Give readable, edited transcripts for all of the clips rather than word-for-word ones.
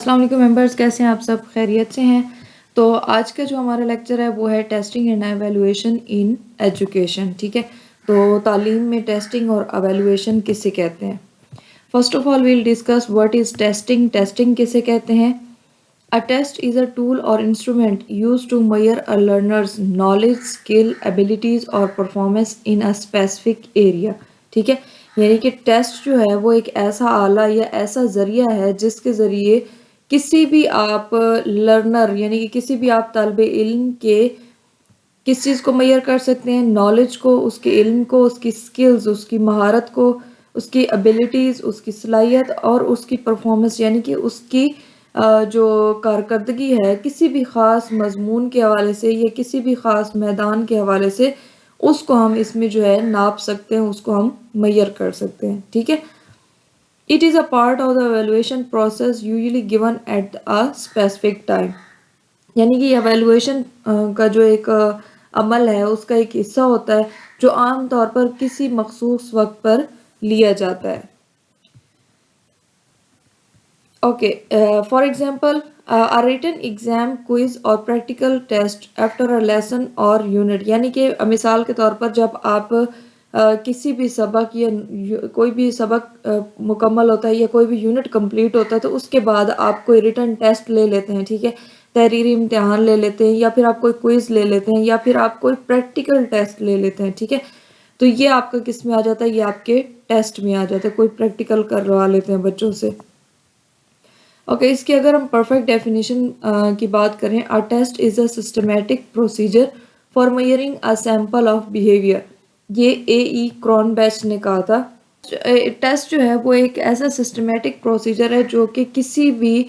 السلام علیکم ممبرس، کیسے ہیں آپ سب؟ خیریت سے ہیں؟ تو آج کا جو ہمارا لیکچر ہے وہ ہے testing and evaluation in education. ٹھیک ہے، تو تعلیم میں ٹیسٹنگ اور ایویلویشن کسے کہتے ہیں. First of all we'll discuss what is testing. Testing کسے کہتے ہیں؟ A test is a tool or instrument used to measure a learner's knowledge, skill, abilities or performance in a specific area. ٹھیک ہے، یعنی کہ ٹیسٹ جو ہے وہ ایک ایسا آلہ یا ایسا ذریعہ ہے جس کے ذریعے کسی بھی آپ لرنر یعنی کہ کسی بھی آپ طالب علم کے کس چیز کو میئر کر سکتے ہیں، نالج کو، اس کے علم کو، اس کی سکلز، اس کی مہارت کو، اس کی ابیلٹیز، اس کی صلاحیت اور اس کی پرفارمنس یعنی کہ اس کی جو کارکردگی ہے کسی بھی خاص مضمون کے حوالے سے یا کسی بھی خاص میدان کے حوالے سے، اس کو ہم اس میں جو ہے ناپ سکتے ہیں، اس کو ہم میئر کر سکتے ہیں. ٹھیک ہے. It is a part of the evaluation process usually given at a specific time. یعنی کہ ایویلویشن کا جو ایک عمل ہے اس کا ایک حصہ ہوتا ہے جو عام طور پر کسی مخصوص وقت پر لیا جاتا ہے. Okay, for example, a written exam, quiz or practical test after a lesson or unit. یعنی کہ مثال کے طور پر جب آپ کسی بھی سبق یا کوئی بھی سبق مکمل ہوتا ہے یا کوئی بھی یونٹ کمپلیٹ ہوتا ہے تو اس کے بعد آپ کوئی ریٹن ٹیسٹ لے لیتے ہیں. ٹھیک ہے، تحریری امتحان لے لیتے ہیں یا پھر آپ کوئی کوئز لے لیتے ہیں یا پھر آپ کوئی پریکٹیکل ٹیسٹ لے لیتے ہیں. ٹھیک ہے، تو یہ آپ کا کس میں آ جاتا ہے؟ یہ آپ کے ٹیسٹ میں آ جاتا ہے. کوئی پریکٹیکل کروا لیتے ہیں بچوں سے. اوکے، اس کی اگر ہم پرفیکٹ ڈیفینیشن کی بات کریں، a test is a systematic procedure for measuring a sample of behavior. یہ A.E. کرونبیچ نے کہا تھا. ٹیسٹ جو ہے وہ ایک ایسا سسٹمیٹک پروسیجر ہے جو کہ کسی بھی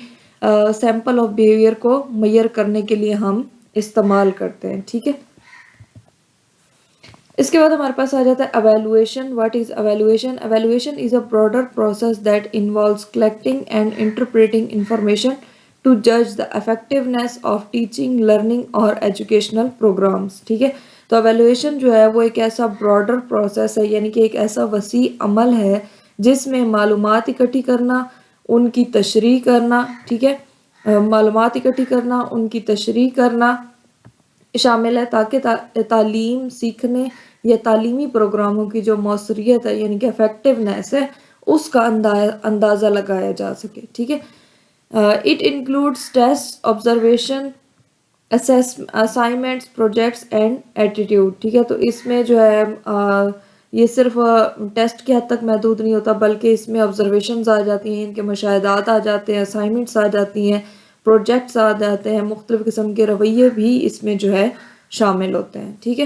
سیمپل آف بیہیویئر کو میئر کرنے کے لیے ہم استعمال کرتے ہیں. ٹھیک ہے، اس کے بعد ہمارے پاس آ جاتا ہے evaluation. What is evaluation? Evaluation is a broader process that involves collecting and interpreting information to جج the effectiveness of teaching, learning اور ایجوکیشنل پروگرامس. ٹھیک ہے، تو ایویلویشن جو ہے وہ ایک ایسا براڈر پروسیس ہے یعنی کہ ایک ایسا وسیع عمل ہے جس میں معلومات اکٹھی کرنا، ان کی تشریح کرنا، ٹھیک ہے، معلومات اکٹھی کرنا، ان کی تشریح کرنا شامل ہے تاکہ تعلیم، سیکھنے یا تعلیمی پروگراموں کی جو موثریت ہے یعنی کہ افیکٹونیس ہے اس کا اندازہ لگایا جا سکے. ٹھیک ہے، it includes test, observation, assignments, projects and attitude. ٹھیک ہے، تو اس میں جو ہے یہ صرف ٹیسٹ کی حد تک محدود نہیں ہوتا بلکہ اس میں آبزرویشنز آ جاتی ہیں، ان کے مشاہدات آ جاتے ہیں، اسائنمنٹس آ جاتی ہیں، پروجیکٹس آ جاتے ہیں، مختلف قسم کے رویے بھی اس میں جو ہے شامل ہوتے ہیں. ٹھیک ہے،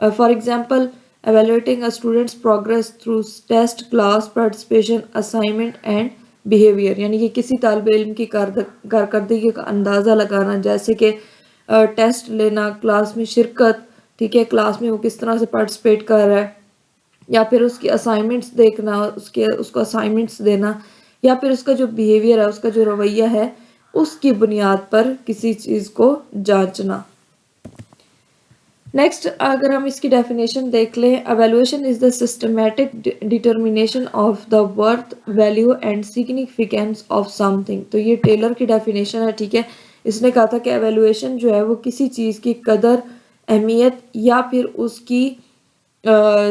for example evaluating a student's progress through test, class participation, assignment and behavior. یعنی کہ کسی طالب علم کی کارکردگی کا اندازہ لگانا، جیسے کہ ٹیسٹ لینا، کلاس میں شرکت، ٹھیک ہے، کلاس میں وہ کس طرح سے پارٹیسپیٹ کر رہا ہے، یا پھر اس کی اسائنمنٹس دیکھنا، اس کو اسائنمنٹس دینا، یا پھر اس کا جو بیہیویئر ہے، اس کا جو رویہ ہے اس کی بنیاد پر کسی چیز کو جانچنا. نیکسٹ اگر ہم اس کی ڈیفینیشن دیکھ لیں، evaluation is the systematic determination of the worth, value and significance of some thing. تو یہ ٹیلر کی ڈیفینیشن ہے. ٹھیک ہے، اس نے کہا تھا کہ ایویلویشن جو ہے وہ کسی چیز کی قدر، اہمیت یا پھر اس کی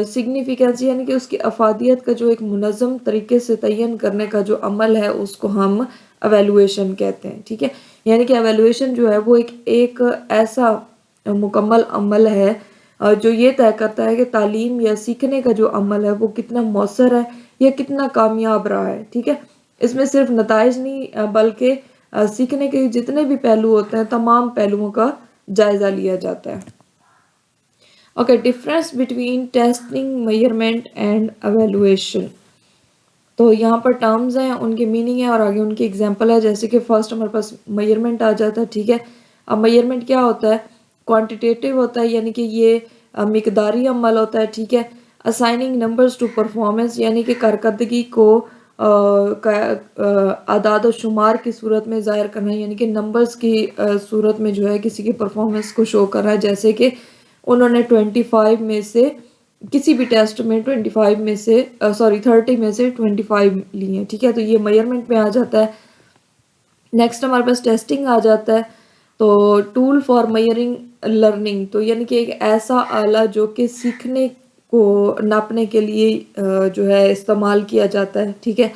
سگنیفیکینس یعنی کہ اس کی افادیت کا جو ایک منظم طریقے سے تعین کرنے کا جو عمل ہے اس کو ہم ایویلویشن کہتے ہیں. ٹھیک ہے، یعنی کہ ایویلویشن جو ہے وہ ایک ایسا مکمل عمل ہے جو یہ طے کرتا ہے کہ تعلیم یا سیکھنے کا جو عمل ہے وہ کتنا مؤثر ہے یا کتنا کامیاب رہا ہے. ٹھیک ہے، اس میں صرف نتائج نہیں بلکہ سیکھنے کے جتنے بھی پہلو ہوتے ہیں تمام پہلوؤں کا جائزہ لیا جاتا ہے. Okay, difference between testing, measurement and evaluation. تو یہاں پر ٹرمز ہیں، ان کی میننگ ہے اور آگے ان کی ایگزامپل ہے. جیسے کہ فرسٹ ہمارے پاس میئرمنٹ آ جاتا ہے. ٹھیک ہے، اب میئرمنٹ کیا ہوتا ہے؟ کوانٹیٹیو ہوتا ہے یعنی کہ یہ مقداری عمل ہوتا ہے. ٹھیک ہے، اسائننگ نمبرز ٹو پرفارمنس یعنی کہ کارکردگی کو اعداد و شمار کی صورت میں ظاہر کرنا یعنی کہ نمبرز کی صورت میں جو ہے کسی کی پرفارمنس کو شو کرنا ہے. جیسے کہ انہوں نے 25 میں سے کسی بھی ٹیسٹ میں 25 میں سے 30 میں سے 25 لی ہیں. ٹھیک ہے، تو یہ میئرمنٹ میں آ جاتا ہے. نیکسٹ ہمارے پاس ٹیسٹنگ آ جاتا ہے. تو ٹول فار میئرنگ لرننگ، تو یعنی کہ ایک ایسا آلہ جو کہ سیکھنے کو ناپنے کے لیے جو ہے استعمال کیا جاتا ہے. ٹھیک ہے،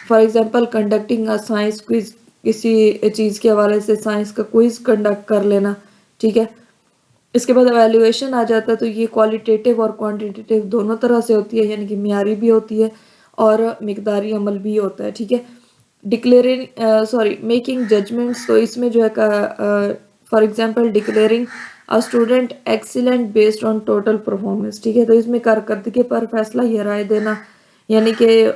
for example conducting science quiz, کسی چیز کے حوالے سے سائنس کا کوئز کنڈکٹ کر لینا. ٹھیک ہے، اس کے بعد ایویلویشن آ جاتا ہے. تو یہ کوالیٹیٹیو اور کوانٹیٹیو دونوں طرح سے ہوتی ہے، یعنی کہ معیاری بھی ہوتی ہے اور مقداری عمل بھی ہوتا ہے. ٹھیک ہے، میکنگ ججمنٹس، تو اس میں جو ہے for example declaring student excellent based on total performance. ٹھیک ہے، تو اس میں کارکردگی پر فیصلہ یا رائے دینا، یعنی کہ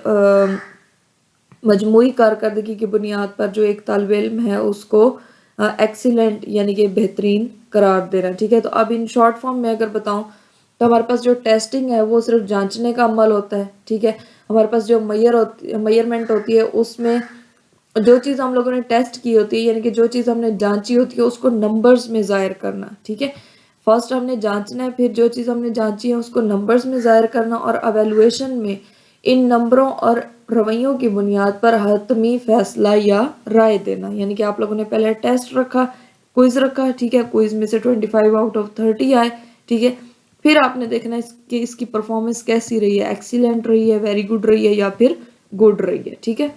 مجموعی کارکردگی کی بنیاد پر جو ایک طالب علم ہے اس کو ایکسیلنٹ یعنی کہ بہترین قرار دینا. ٹھیک ہے، تو اب ان شارٹ فارم میں اگر بتاؤں تو ہمارے پاس جو ٹیسٹنگ ہے وہ صرف جانچنے کا عمل ہوتا ہے. ٹھیک ہے، ہمارے پاس جو میئرمنٹ ہوتی ہے اس میں جو چیز ہم لوگوں نے ٹیسٹ کی ہوتی ہے، یعنی کہ جو چیز ہم نے جانچی ہوتی ہے اس کو نمبرز میں ظاہر کرنا. ٹھیک ہے، فرسٹ ہم نے جانچنا ہے، پھر جو چیز ہم نے جانچی ہے اس کو نمبرز میں ظاہر کرنا، اور ایویلویشن میں ان نمبروں اور رویوں کی بنیاد پر حتمی فیصلہ یا رائے دینا. یعنی کہ آپ لوگوں نے پہلے ٹیسٹ رکھا، کوئز رکھا. ٹھیک ہے، کوئز میں سے 25 آؤٹ آف 30 آئے. ٹھیک ہے، پھر آپ نے دیکھنا ہے کہ اس کی پرفارمنس کیسی رہی ہے، ایکسیلنٹ رہی ہے، ویری گڈ رہی ہے یا پھر گڈ رہی ہے. ٹھیک ہے.